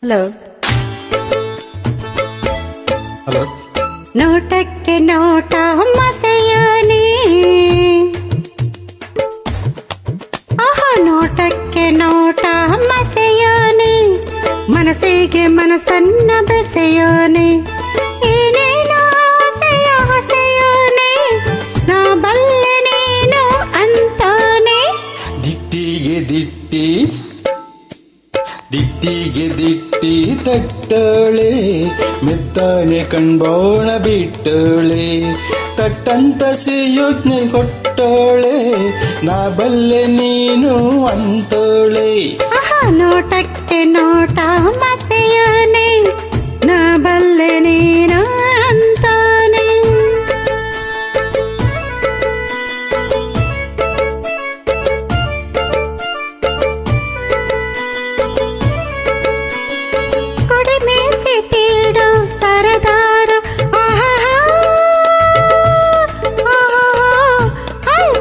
Hello hello. ನೋಟಕ್ಕೆ ನೋಟ ಮಸೆಯೋನೆ, ಆಹಾ ನೋಟಕ್ಕೆ ನೋಟ ಮಸೆಯೋನೆ, ಮನಸ್ಸಿಗೆ ಮನಸ್ಸನ್ನ ಬೆಸೆಯೋನೆ, ಏನೇನೋ ಆಸೆಯ ಹೊಸೆಯೋನೆ, ನಾ ಬಲ್ಲೆ ನೀನು ಅಂತಾನೆ. ದಿಟ್ಟಿಗೆ ದಿಟ್ಟಿ ದಿಟ್ಟಿಗೆ ದಿಟ್ಟಿ ತಟ್ಟೋಳೆ, ಮೆತ್ತಾನೆ ಕಣ್ಬೋಣ ಬಿಟ್ಟೋಳೆ, ತಟ್ಟಂತ ಯೋಚನೆ ಕೊಟ್ಟೋಳೆ, ನಾ ಬಲ್ಲೆ ನೀನು ಅಂತೋಳೆ. ನೋಟಕ್ಕೆ ನೋಟ ಮಸೆಯೋನೆ, ನಾ ಬಲ್ಲೆ ನೀನು ಅಂತಾನೆ. ಕೊಡಿಮೇಸಿ ತೀಡು ಸರದಾರ,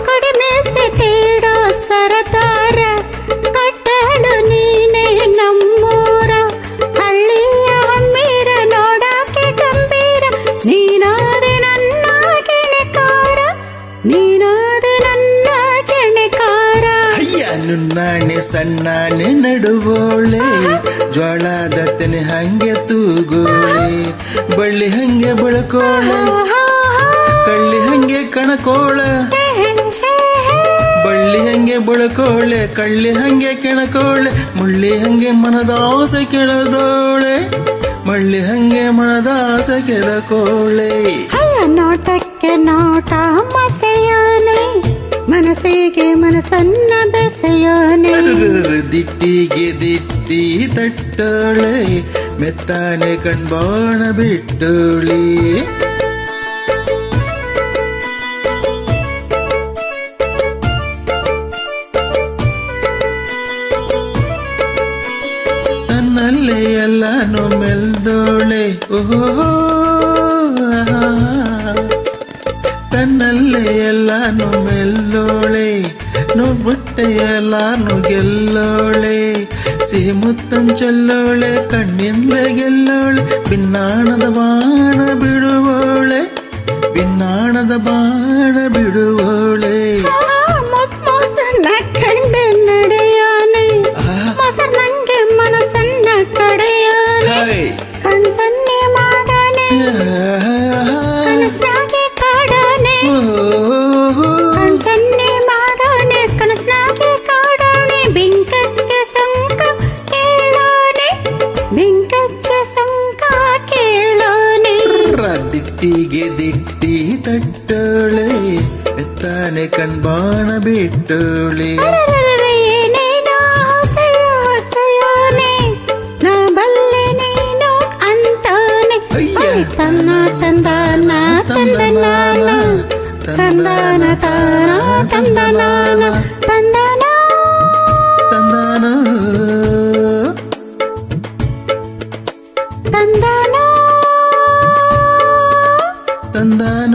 ಕೊಡಿಮೇಸಿ ತೀಡು ಸರದಾರ, ಕಟ್ಟಳು ನೀನೆ ನಮ್ಮೂರ, ಹಳ್ಳಿಯ ಹಮ್ಮೀರ ನೋಡಾಕೆ ಗಂಭೀರ, ನೀನಾದೆ ನನ್ನ ಗೆಣೆಕಾರ, ನೀನಾದೆ ನನ್ನ ಗೆಣೆಕಾರ. ಅಯ್ಯ ನುಣ್ಣಾಣೆ ಸಣ್ಣಾಣೆ ನಡುವೋಳೆ, ಜ್ವಾಳದ ತೆನೆ ಹಂಗೆ ತೂಗೋಳೆ, ಬಳ್ಳಿ ಹಂಗೆ ಬೆಳಕೋಳೆ, ಕಳ್ಳಿ ಹಂಗೆ ಕಣಕೋಳೆ, ಬಳ್ಳಿ ಹಂಗೆ ಬೆಳಕೋಳೆ, ಕಳ್ಳಿ ಹಂಗೆ ಕೆಣಕೋಳೆ, ಮುಳ್ಳಿ ಹಂಗೆ ಮನದಾಸೆ ಕೆಳದೋಳೆ, ಮಳ್ಳಿ ಹಂಗೆ ಮನದಾಸೆ ಕೆಳಕೋಳೆ. ನೋಟಕ್ಕೆ ನೋಟ ಮಸೆಯೋನೆ, ಮನಸ್ಸಿಗೆ ಮನಸ್ಸನ್ನ ಬೆಸೆಯೋನೆ, ದಿಟ್ಟಿಗೆ ದಿಟ್ಟಿ ತಟ್ಟೋಳೆ, ಮೆತ್ತಾನೆ ಕಣ್ಬೋಣ ಬಿಟ್ಟೋಳೆ. ತನ್ನಲ್ಲೇ ಎಲ್ಲಾನು ಮೆಲ್ದೋಳೆ, ಓಹೋ ತನ್ನಲ್ಲೇ ಎಲ್ಲಾನು ಮೆಲ್ಲೋಳೆ, ನೋಡ್ಬಿಟ್ಟೆ ಎಲ್ಲಾನು ಗೆಲ್ಲೋಳೆ, ಸಿಹಿ ಮುತ್ತಂಚೊಲ್ಲೋಳೆ, ಕಣ್ಣಿಂದ ಗೆಲ್ಲೋಳೆ, ಭಿನ್ನಾಣದ ಬಾಣ ಬಿಡುವೋಳೆ, ಭಿನ್ನಾಣದ ಬಾಣ ಬಿಡುವೋಳೆ. ಮೊಸರನ್ನ ಕಂಡು ನಡೆಯೋನೆ, ಮೊಸರು ನಂಗೆ ಮನಸ್ಸನ್ನ ಕಡೆಯೋನೆ, ಕನ್ಸನ್ನೆ ಮಾಡೋನೆ, ಕನಸ್ನಾಗೆ ಕಾಡೋನೆ, ಕನ್ಸನ್ನೆ ಮಾಡೋನೆ, ಕನಸ್ನಾಗೆ ಕಾಡೋನೆ, ಬಿಂಕಕ್ಕೆ ಸುಂಕ ಕೇಳೋನೆ, ಬಿಂಕಕ್ಕೆ ಸುಂಕ ಕೇಳೋನೆ. ದಿಟ್ಟಿಗೆ ದಿಟ್ಟಿ ತಟ್ಟೋಳೆ, ಮೆತ್ತಾನೆ ಕಣ್ಬಾಣ ಬಿಟ್ಟೋಳೆ. ಏನೇನೋ ಹೊಸೆಯೋನೆ, ನಾ ಬಲ್ಲೆ ನೀನು ಅಂತಾನೆ. ತನ್ನ ತಂದಾನ ತಂದನಾನ, ತಂದಾನ ತಾನ ತಂದನಾನ, ತಂದಾನ ತಂದಾನ ತಂದಾನ ತಂದಾನ